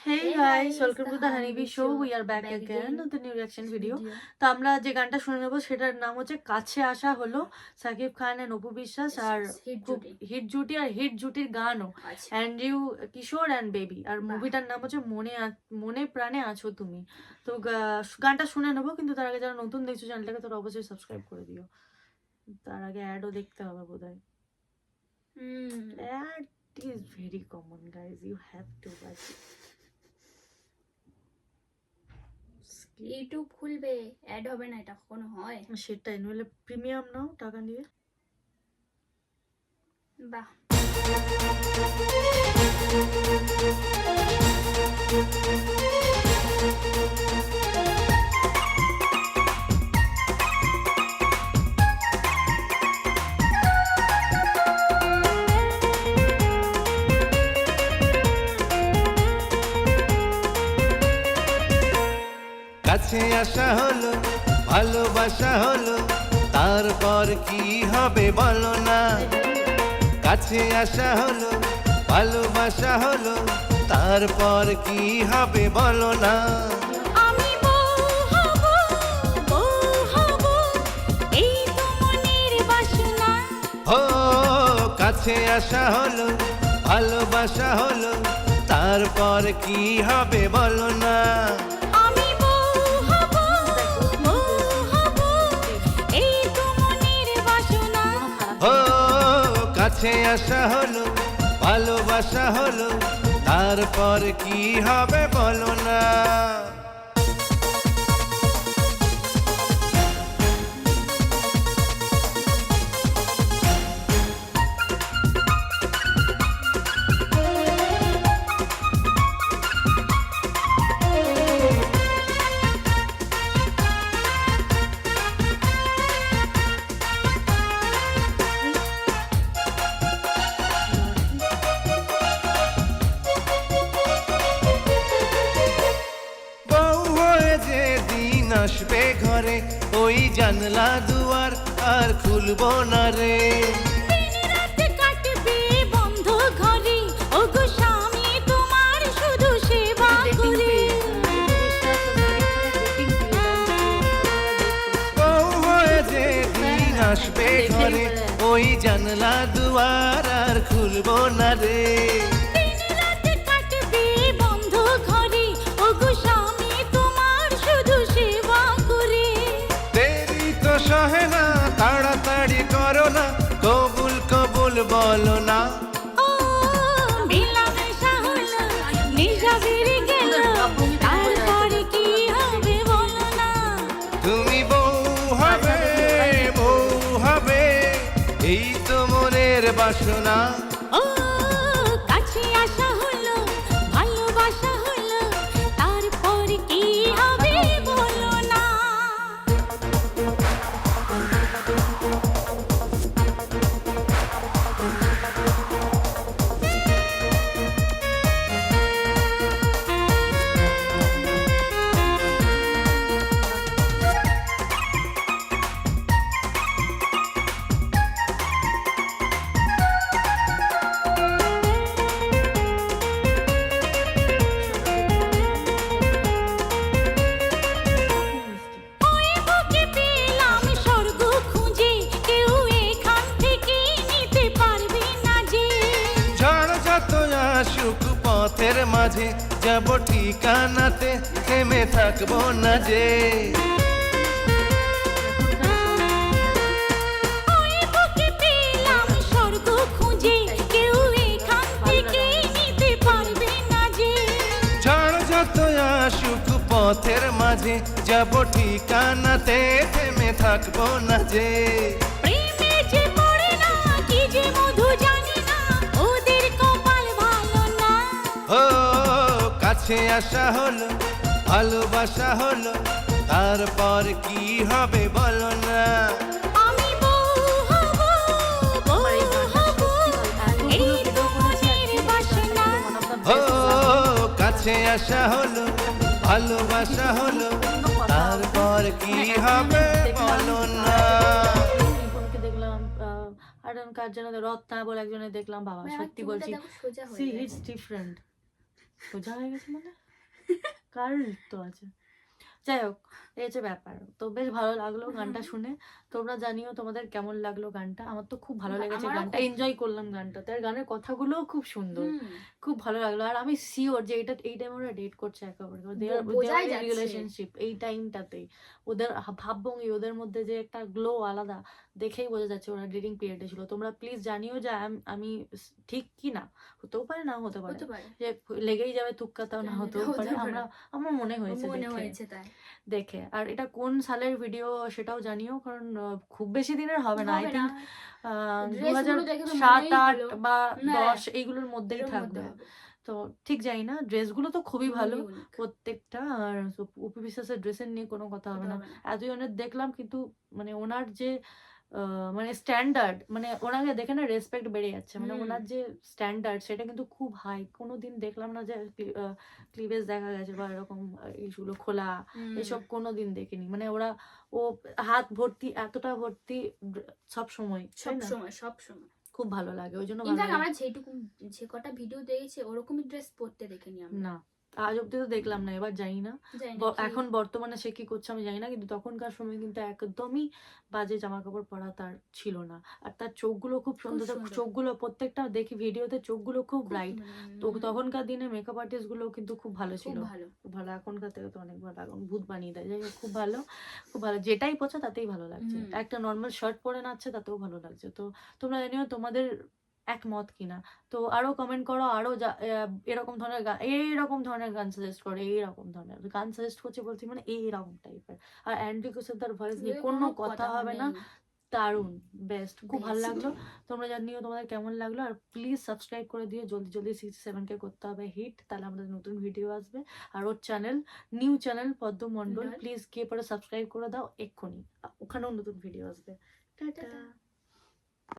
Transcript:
Hey guys, welcome to the Honeybee Show. We are back again with the new reaction video. তো আমরা যে গানটা শুনে নেবো সেটার নাম হচ্ছে কাছে আসা হলো, সাকিব খান এন্ড অপু বিশ্বাস আর খুব হিট জুটি আর হিট জুটির গানও অ্যান্ড্রিউ কিশোর অ্যান্ড বেবি। আর মুভিটার নাম হচ্ছে মনে প্রাণে আছো তুমি। তো গানটা শুনে নেবো, কিন্তু তার আগে যারা নতুন দেখছো চ্যানেলটাকে তোরা অবশ্যই সাবস্ক্রাইব করে দিও। তার আগে অ্যাডও দেখতে হবে বোধহয়। Ad is very common guys, you have to watch it. YouTube খুলবে অ্যাড হবে না, এটা কখনো হয়? সেটাই, নইলে প্রিমিয়াম নাও টাকা দিয়ে। বাহ, কাছে আসা হলো, ভালোবাসা হলো, তারপর কি হবে বলো না। কাছে আসা হলো, ভালোবাসা হলো, তারপর কি হবে বলো না। আমি বউ হব, এই তো মনের বাসনা। ও কাছে আসা হলো, ভালোবাসা হলো, তারপর কি হবে বলো না। আমি বউ হব, এই তো মনের বাসনা। ও কাছে আসা হলো, ভালোবাসা হলো, তারপর কি হবে বলো না। আসবে ঘরে ওই জানলা দুয়ার আর খুলবো না রে। রাত কাটবে বন্ধ ঘরে, ওগো স্বামী তোমার শুধু সেবা করে। বউ হয়ে যে দিন আসবে ঘরে ওই জানলা দুয়ার আর খুলবো না রে। রাত কাটবে বন্ধ ঘরে, ওগো স্বামী তোমার শুধু সেবা করে। দেরি তো সহে না, তাড়াতাড়ি করো না, কবুল কবুল বলো না। ও মেলামেশা হলো, নেশা বেড়ে গেল, তারপরে কি হবে বলো না। তুমি বউ হবে, এই তো মনের বাসনা। ও কাছে আসা হলো, ভালোবাসা হলো, তারপর কি হবে বলো না। ওই বুকে পেলাম স্বর্গ খুঁজে, কেউ এখান থেকে নিতে পারবে না যে। ঝড় যত আসুক পথের মাঝে, যাব ঠিকানাতে, থেমে থাকবো না যে। ওই বুকে পেলাম স্বর্গ খুঁজে, কেউ এখান থেকে নিতে পারবে না যে। ঝড় যত আসুক পথের মাঝে, যাব ঠিকানাতে, থেমে থাকবো না যে। প্রেমে যে পড়ে না, কি যে মধু জানি না, ওদের কপাল ভালো না। ও কাছে আসা হলো, ভালোবাসা হলো, তারপর কি হবে বলো না। আমি বউ হব, এই তো মনের বাসনা। ও কাছে আসা হলো, ভালোবাসা হলো, তারপর কি হবে বলো না। দেখলাম আর কার যেন রত্না বলে একজনের দেখলাম, বাবা সত্যি বলছি, সি ইটস ডিফারেন্ট। সোজা হয়ে গেছে মানে কার তো আছে। যাই হোক, এই হচ্ছে ব্যাপার। তো বেশ ভালো লাগলো গানটা শুনে। তোমরা জানিও তোমাদের কেমন লাগলো গানটা। আমার তো খুব ভালো লেগেছে আমারও গানটা, খুব। এনজয় করলাম গানটাতে। আর গানের কথাগুলোও খুব সুন্দর, খুব ভালো লাগলো। আর আমি শিওর যে এই টাইমে ওরা ডেট করছে একে অপরকে, বোঝাই যাচ্ছে। রিলেশনশিপ এই টাইমটাতেই। ওদের ভাবভঙ্গি, ওদের মধ্যে যে একটা গ্লো আলাদা, দেখেই বোঝা যাচ্ছে ওরা ডেটিং পিরিয়ডে ছিল। তোমরা প্লিজ জানিও যে আমি ঠিক কি না, হতেও পারে না হতে পারে, হতে পারে। যে লেগেই যাবে তুক্কাতাও না হতেও হতে পারে। পারে। আমার মনে হয়েছে মনে দেখে। হয়েছে তাই। দেখে। আর এটা কোন সালের ভিডিও সেটাও জানিও, কারণ খুব বেশি দিনের হবে না। আই হবে না। থিঙ্ক ড্রেসগুলো দেখে তো 2007, মনেই 8 হলো। বা না, 10 এইগুলোর মধ্যেই এর মধ্যে থাকবে। হবে। তো ঠিক জানি না, ড্রেসগুলো তো খুবই ভালো unique। প্রত্যেকটা। আর অপু বিশ্বাসের ড্রেসের নিয়ে কোনো কথা হবে না। হবে না। এতজনের দেখলাম, কিন্তু মানে ওনার যে মানে স্ট্যান্ডার্ড, মানে ওনাকে দেখে না রেসপেক্ট বেড়ে যাচ্ছে। মানে ওনার যে স্ট্যান্ডার্ড সেটা কিন্তু খুব হাই। কোনোদিন দেখলাম না যে ক্লিভেজ দেখা গেছে বা এরকম এইগুলো খোলা, এসব কোনোদিন দেখিনি। মানে ও হাত ভর্তি, এতটা ভর্তি সব সময়, তাই না? সব সময় খুব ভালো লাগে, ওই জন্য ভালো ইনফ্যাক্ট লাগে। আমরা যে কটা ভিডিও দেখেছি ওরকমই ড্রেস পরতে দেখিনি আমরা। না, আজ অব্দি তো দেখলাম না, এবার জানি না জানি না কি- এখন বর্তমানে সে কি করছে আমি জানি না, কিন্তু তখনকার সময় কিন্তু একদমই বাজে জামা কাপড় পরা তার ছিল না। আর তার চোখগুলো খুব সুন্দর, তার সুন্দর। চোখগুলো প্রত্যেকটা দেখি ভিডিওতে চোখগুলো খুব খুব ব্রাইট। তো তখনকার দিনে মেকআপ আর্টিস্ট গুলো কিন্তু খুব ভালো ছিল, খুব ভালো। খুব ভালো। এখনকার থেকে তো অনেক ভালো, এখন ভূত বানিয়ে দেয়। যাই হোক, খুব ভালো, খুব ভালো। যেটাই পড়ছে তাতেই ভালো লাগছে। একটা নর্মাল শার্ট পরে নাচছে তাতেও ভালো লাগছে। তো তোমরা জানিও তোমাদের একমত কিনা। তো আরো কমেন্ট করো, আরো এরকম ধরনের গান, এইরকম ধরনের গান সাজেস্ট করো, এইরকম ধরনের গান সাজেস্ট করছি বলছি, মানে এইরকম টাইপের। আর অ্যান্ড্রি কুশেদার ভয়েস নিয়ে কোনো কথা হবে না, দারুণ, বেস্ট, খুব ভালো লাগলো। তোমরা জানিও তোমাদের কেমন লাগলো। আর প্লিজ সাবস্ক্রাইব করে দিও, জলদি জলদি 67K করতে হবে হিট, তাহলে আমাদের নতুন ভিডিও আসবে। আর ওর চ্যানেল, নিউ চ্যানেল পদ্ম মণ্ডল, প্লিজ গিয়ে পরে সাবস্ক্রাইব করে দাও এক্ষুনি, ওখানেও নতুন ভিডিও আসবে। টাটা।